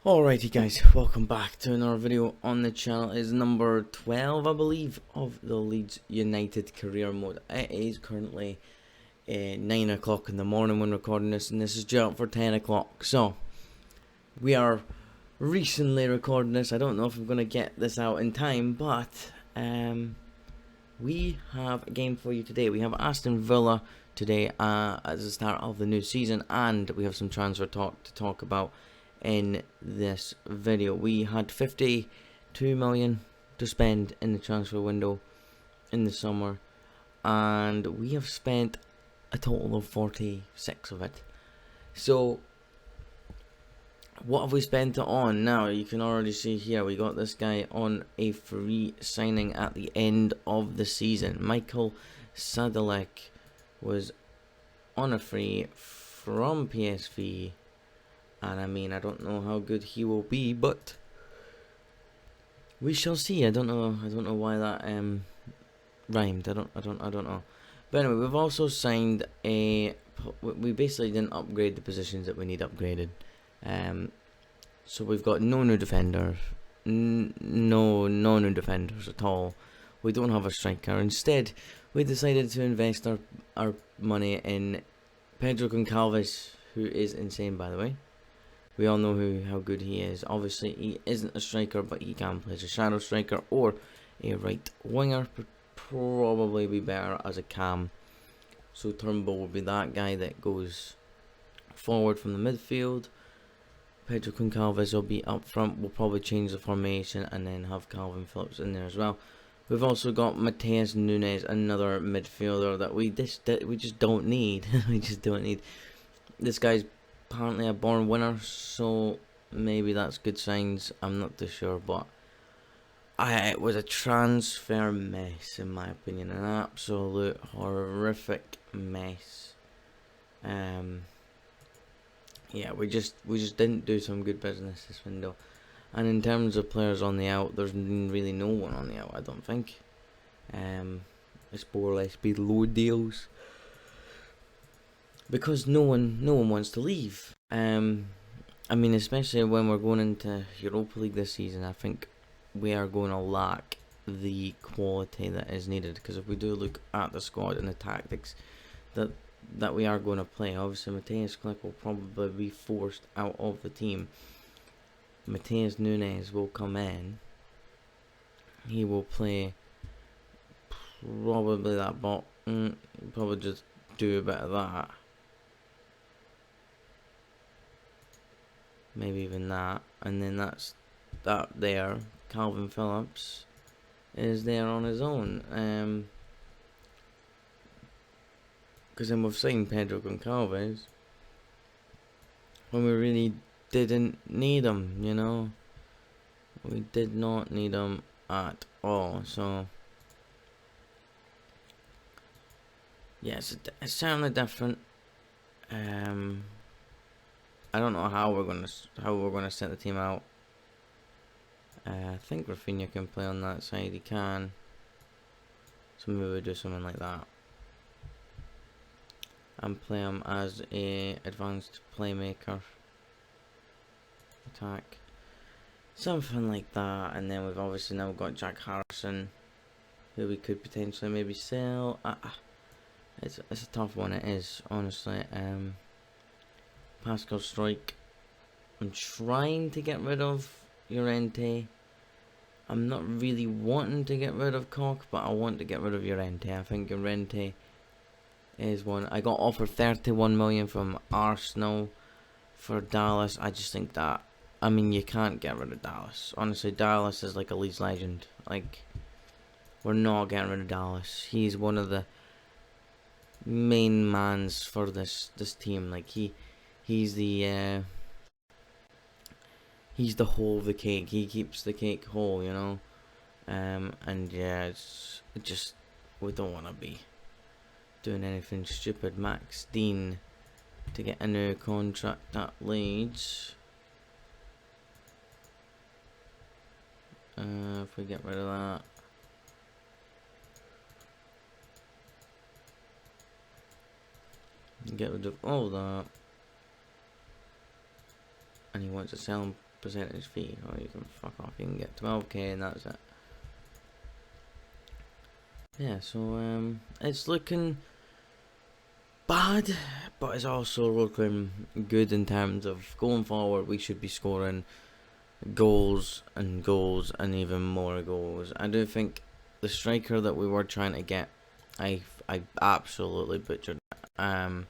Alrighty guys, welcome back to another video on the channel. It's number 12 I believe of the Leeds United career mode. It is currently 9 o'clock in the morning when recording this, and this is due up for 10 o'clock. So we are recently recording this. I don't know if I'm going to get this out in time, but we have a game for you today. We have Aston Villa today as the start of the new season, and we have some transfer talk to talk about in this video. We had 52 million to spend in the transfer window in the summer, and we have spent a total of 46 of it. So what have we spent it on? Now you can already see here we got this guy on a free signing at the end of the season. Michael Sadalek was on a free from PSV, and I mean, I don't know how good he will be, but we shall see. I don't know why that rhymed. I don't know. But anyway, we've also signed we basically didn't upgrade the positions that we need upgraded. So we've got no new defenders, no new defenders at all. We don't have a striker. Instead, we decided to invest our money in Pedro Goncalves, who is insane, by the way. We all know how good he is. Obviously, he isn't a striker, but he can play as a shadow striker or a right winger. Probably be better as a cam. So Turnbull will be that guy that goes forward from the midfield. Pedro Goncalves will be up front. We'll probably change the formation and then have Calvin Phillips in there as well. We've also got Matheus Nunes, another midfielder that we just don't need. We just don't need. This guy's apparently a born winner, so maybe that's good signs. I'm not too sure, but it was a transfer mess in my opinion, an absolute horrific mess. Yeah, we just didn't do some good business this window. And in terms of players on the out, there's really no one on the out, I don't think. It's more or less be low deals, because no one wants to leave. I mean, especially when we're going into Europa League this season, I think we are going to lack the quality that is needed. Because if we do look at the squad and the tactics that we are going to play, obviously Matheus Click will probably be forced out of the team. Matheus Nunes will come in. He will play probably that bot. Probably just do a bit of that. Maybe even that, and then that's that there. Calvin Phillips is there on his own, because then we've signed Pedro Goncalves when we really didn't need him, you know. We did not need him at all. So yes, it's certainly different. I don't know how we're gonna set the team out. I think Rafinha can play on that side. He can. So maybe we'll do something like that and play him as a advanced playmaker. Attack. Something like that. And then we've obviously now got Jack Harrison, who we could potentially maybe sell. It's a tough one. It is, honestly. Pascal Strike. I'm trying to get rid of Llorente. I'm not really wanting to get rid of Koch, but I want to get rid of Llorente. I think Llorente is one. I got offered 31 million from Arsenal for Dallas. I just think that, I mean, you can't get rid of Dallas. Honestly, Dallas is like a Leeds legend. Like, we're not getting rid of Dallas. He's one of the main mans for this team. Like, he's the whole of the cake. He keeps the cake whole, you know. And yeah, we don't want to be doing anything stupid. Max Dean to get a new contract at Leeds. If we get rid of that. Get rid of all that. And he wants to sell him percentage fee. Oh, you can fuck off. You can get 12k and that's it. Yeah, so it's looking bad, but it's also looking good in terms of going forward. We should be scoring goals and goals and even more goals. I do think the striker that we were trying to get, I absolutely butchered it.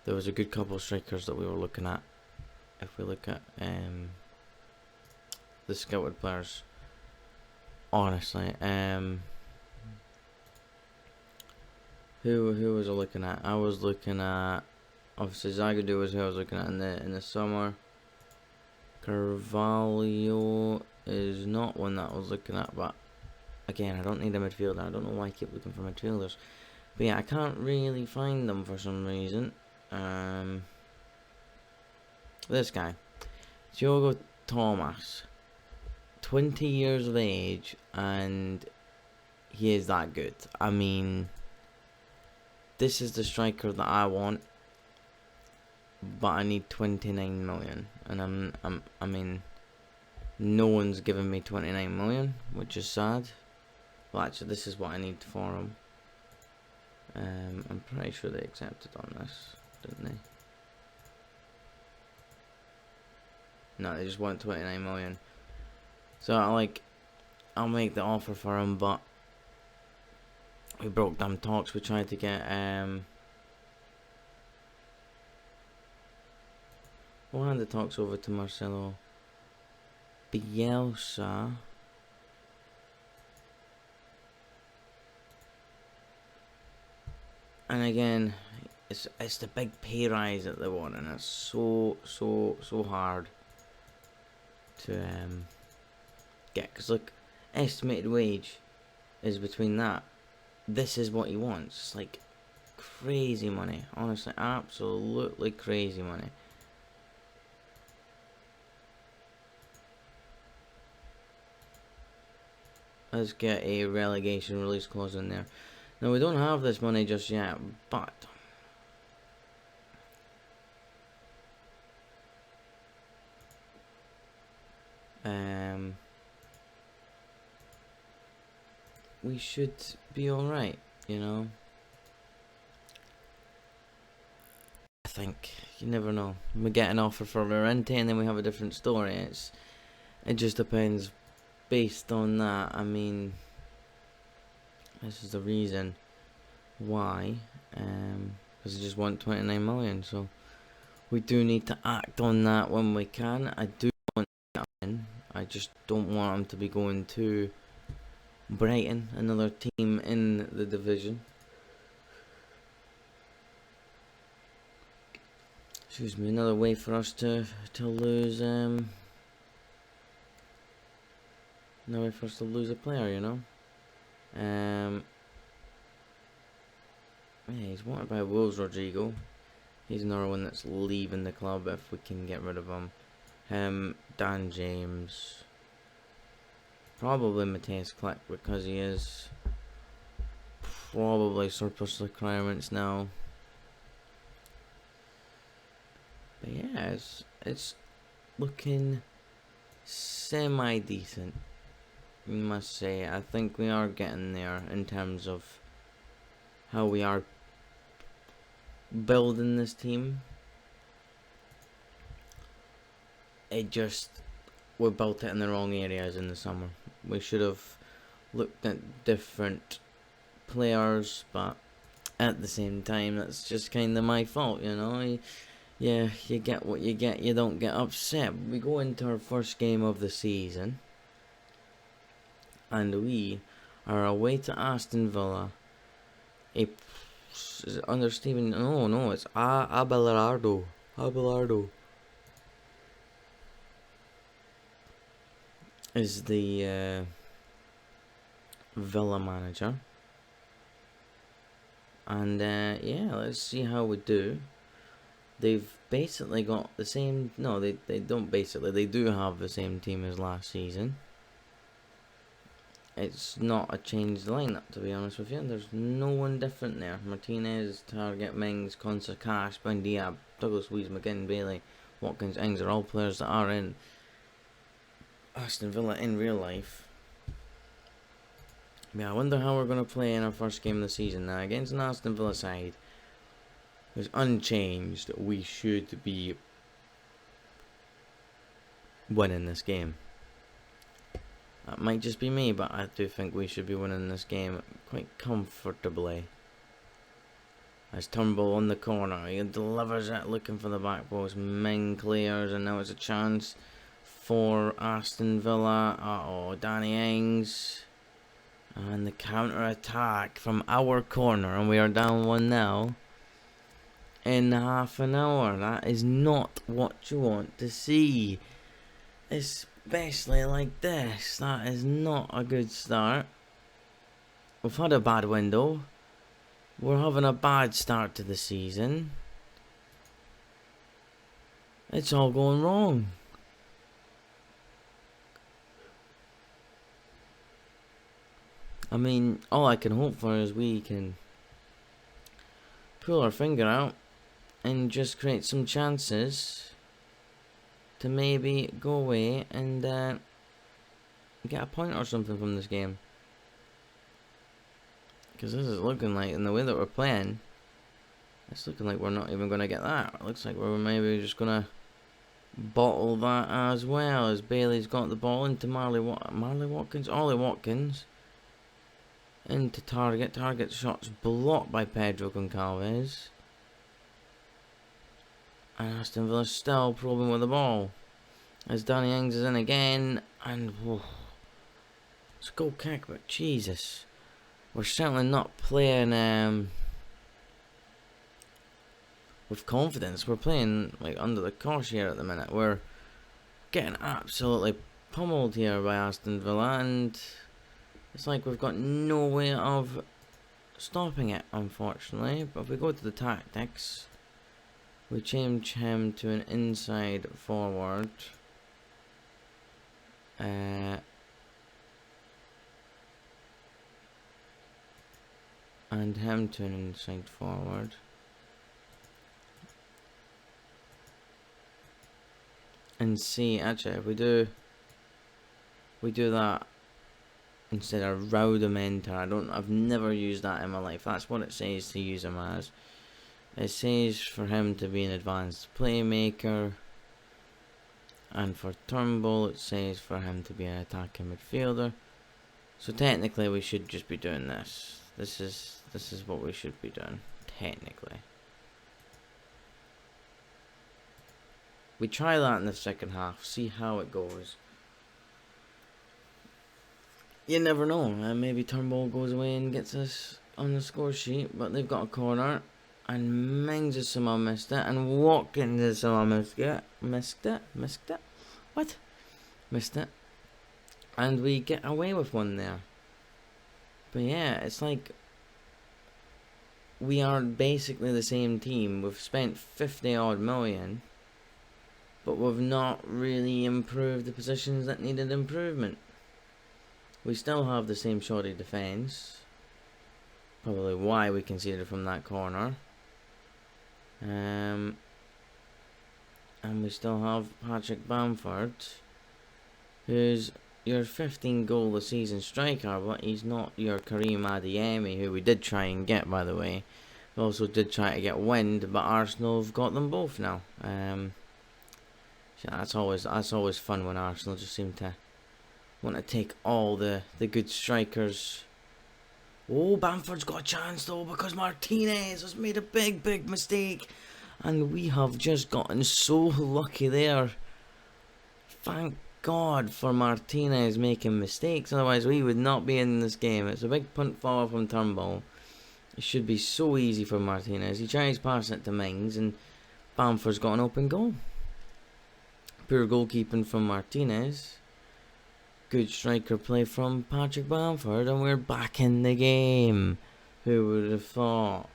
There was a good couple of strikers that we were looking at. If we look at the scouted players, honestly, who was I looking at? I was looking at, obviously Zagadou was who I was looking at in the summer. Carvalho is not one that I was looking at, but again, I don't need a midfielder. I don't know why I keep looking for midfielders. But yeah, I can't really find them for some reason. This guy, Diogo Thomas, 20 years of age, and he is that good. I mean, this is the striker that I want, but I need 29 million, and I mean, no one's given me 29 million, which is sad. Well, actually, this is what I need for him. I'm pretty sure they accepted on this, didn't they? No, they just want 29 million. So I'll make the offer for him, but we broke down talks. We tried to get we'll hand the talks over to Marcelo Bielsa. And again, it's the big pay rise that they want, and it's so hard to get. Cause look, estimated wage is between that. This is what he wants. It's like crazy money. Honestly, absolutely crazy money. Let's get a relegation release clause in there. Now, we don't have this money just yet, but we should be alright, you know. I think, you never know. We get an offer for Llorente and then we have a different story. It just depends based on that. I mean, this is the reason why, because they just want 29 million, so we do need to act on that when we can. I do want to get in. I just don't want them to be going to Brighton, another team in the division. Excuse me, another way for us to lose another way for us to lose a player, you know. Yeah, he's wanted by Wolves, Rodrigo. He's another one that's leaving the club if we can get rid of him. Dan James. Probably Matthias Klick, because he is probably surplus requirements now. But yeah, it's looking semi-decent, I must say. I think we are getting there in terms of how we are building this team. We built it in the wrong areas in the summer. We should have looked at different players, but at the same time, that's just kind of my fault, you know. Yeah, you get what you get, you don't get upset. We go into our first game of the season, and we are away to Aston Villa. Is it under Steven? No, it's Abelardo. Is the Villa manager. And yeah, let's see how we do. They've basically got the same. No, they don't basically. They do have the same team as last season. It's not a changed lineup, to be honest with you. There's no one different there. Martinez, Target, Mings, Konsa, Cash, Buendia, Douglas, Luiz, McGinn, Bailey, Watkins, Ings are all players that are in Aston Villa in real life. Yeah, I wonder how we're going to play in our first game of the season. Now, against an Aston Villa side who's unchanged, we should be winning this game. That might just be me, but I do think we should be winning this game quite comfortably. As Turnbull on the corner, he delivers it, looking for the back post. Ming clears, and now it's a chance for Aston Villa. Uh-oh, Danny Ings. And the counter-attack from our corner, and we are down 1-0 in half an hour. That is not what you want to see, especially like this. That is not a good start. We've had a bad window. We're having a bad start to the season. It's all going wrong. I mean, all I can hope for is we can pull our finger out and just create some chances to maybe go away and get a point or something from this game. Because this is looking like, in the way that we're playing, it's looking like we're not even going to get that. It looks like we're maybe just going to bottle that as well, as Bailey's got the ball into Ollie Watkins. Into Target. Target shots blocked by Pedro Goncalves. And Aston Villa still probing with the ball. As Danny Ings is in again. And whoa, it's a goal kick, but Jesus. We're certainly not playing with confidence. We're playing like under the cosh here at the minute. We're getting absolutely pummeled here by Aston Villa, and it's like we've got no way of stopping it, unfortunately. But if we go to the tactics, we change him to an inside forward. And him to an inside forward. And see, actually, if we do that instead of Rudimentar, I've never used that in my life. That's what it says to use him as. It says for him to be an advanced playmaker, and for Turnbull it says for him to be an attacking midfielder. So technically we should just be doing this. This is what we should be doing, technically. We try that in the second half, see how it goes. You never know, maybe Turnbull goes away and gets us on the score sheet, but they've got a corner, and Mings has somehow missed it, and Watkins has somehow missed it. What? Missed it. And we get away with one there. But yeah, it's like we are basically the same team. We've spent 50 odd million, but we've not really improved the positions that needed improvement. We still have the same shoddy defence. Probably why we conceded from that corner. And we still have Patrick Bamford, who's your 15 goal a season striker, but he's not your Karim Adeyemi, who we did try and get, by the way. We also did try to get Wind, but Arsenal have got them both now. So that's always fun when Arsenal just seem to want to take all the good strikers. Oh, Bamford's got a chance though, because Martinez has made a big mistake, and we have just gotten so lucky there. Thank God for Martinez making mistakes, otherwise we would not be in this game. It's a big punt forward from Turnbull. It should be so easy for Martinez. He tries passing it to Mings, and Bamford's got an open goal. Poor goalkeeping from Martinez. Good striker play from Patrick Bamford, and we're back in the game. Who would have thought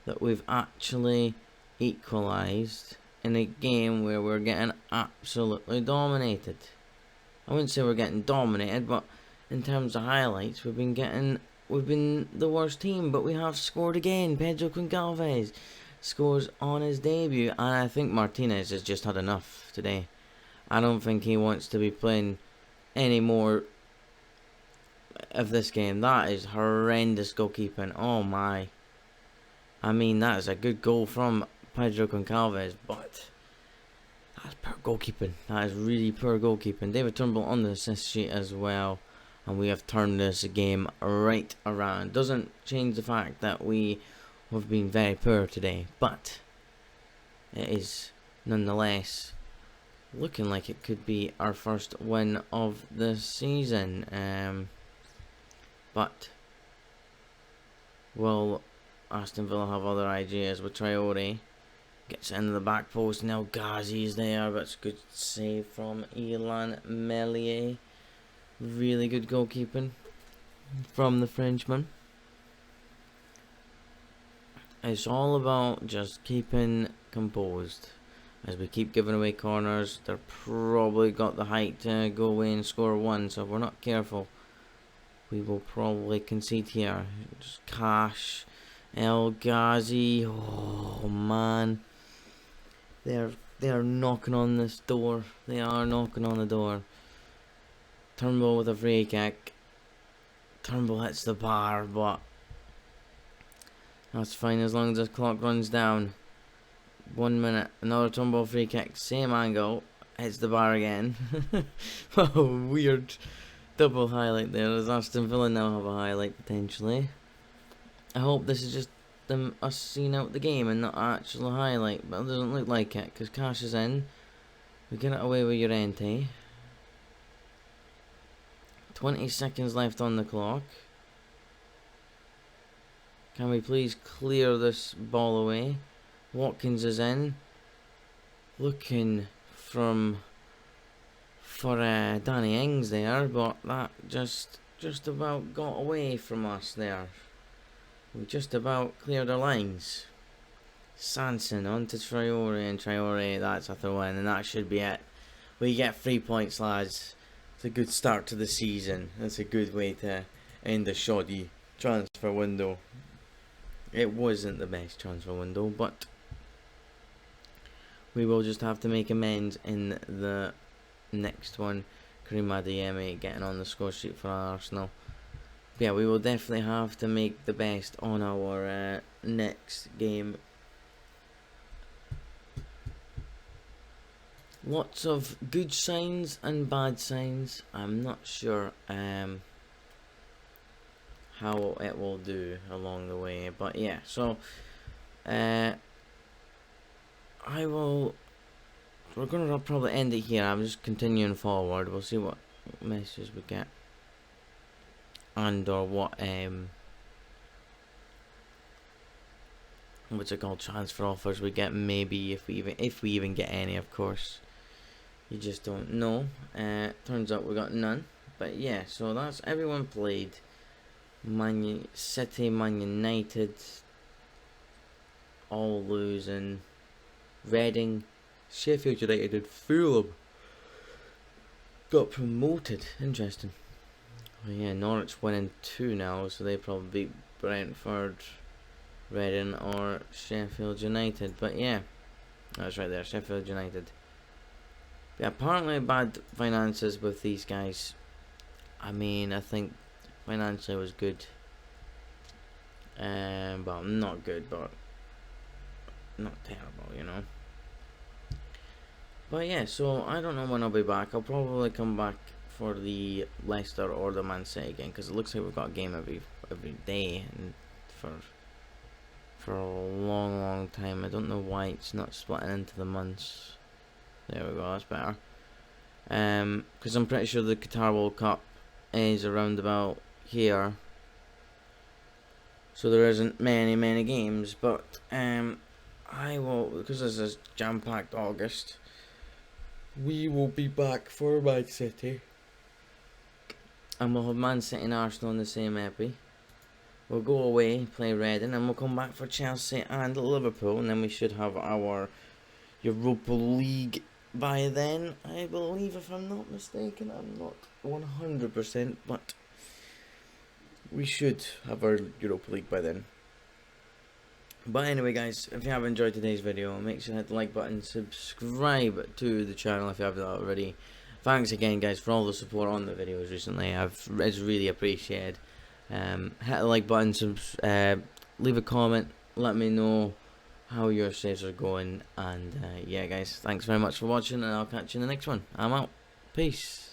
that we've actually equalised in a game where we're getting absolutely dominated? I wouldn't say we're getting dominated, but in terms of highlights, we've been the worst team, but we have scored again. Pedro Goncalves scores on his debut, and I think Martinez has just had enough today. I don't think he wants to be playing any more of this game. That is horrendous goalkeeping. Oh my. I mean, that is a good goal from Pedro Goncalves, but that's poor goalkeeping. That is really poor goalkeeping. David Turnbull on the assist sheet as well, and we have turned this game right around. Doesn't change the fact that we have been very poor today, but it is nonetheless looking like it could be our first win of the season. But will Aston Villa have other ideas with Traore? Gets into the back post. Now Ghazi's there, but it's a good save from Ilan Meslier. Really good goalkeeping from the Frenchman. It's all about just keeping composed. As we keep giving away corners, they're probably got the height to go away and score one, so if we're not careful, we will probably concede here. Just Cash, El Ghazi. Oh man, they are knocking on this door. They are knocking on the door. Turnbull with a free kick. Turnbull hits the bar, but that's fine as long as the clock runs down. 1 minute, another Turnbull free kick, same angle, hits the bar again. Oh, weird double highlight there, as Aston Villa now have a highlight potentially. I hope this is just us seeing out the game and not actual highlight, but it doesn't look like it, because Cash is in. We get it away with Llorente. 20 seconds left on the clock. Can we please clear this ball away? Watkins is in, looking for Danny Ings there, but that just about got away from us there. We just about cleared our lines. Sanson on to Traore, and Traore, that's a throw in, and that should be it. We get 3 points, lads. It's a good start to the season. That's a good way to end the shoddy transfer window. It wasn't the best transfer window, but we will just have to make amends in the next one. Karim Adeyemi getting on the score sheet for Arsenal. But yeah, we will definitely have to make the best on our next game. Lots of good signs and bad signs. I'm not sure how it will do along the way, but yeah, so we're gonna probably end it here. I'm just continuing forward. We'll see what messages we get, and or what what's it called, transfer offers we get. Maybe if we even get any, of course. You just don't know. Turns out we got none. But yeah, so that's everyone played. Man City, Man United, all losing. Reading, Sheffield United, and Fulham got promoted. Interesting. Oh yeah, Norwich winning 2 now, so they probably beat Brentford, Reading, or Sheffield United. But yeah, that's right there, Sheffield United. Yeah, apparently bad finances with these guys. I mean, I think financially was good, well, not good, but not terrible, you know. But yeah, so I don't know when I'll be back. I'll probably come back for the Leicester or the Man City game, because it looks like we've got a game every day, and for a long time. I don't know why it's not splitting into the months. There we go, that's better. Because I'm pretty sure the Qatar World Cup is around about here, so there isn't many games. But I will, because this is jam-packed August, we will be back for Man City, and we'll have Man City and Arsenal in the same epi. We'll go away, play Reading, and we'll come back for Chelsea and Liverpool, and then we should have our Europa League by then, I believe, if I'm not mistaken. I'm not 100%, but we should have our Europa League by then. But anyway, guys, if you have enjoyed today's video, make sure to hit the like button, subscribe to the channel if you haven't already. Thanks again, guys, for all the support on the videos recently. It's really appreciated. Hit the like button, leave a comment, let me know how your saves are going, and yeah, guys, thanks very much for watching, and I'll catch you in the next one. I'm out. Peace.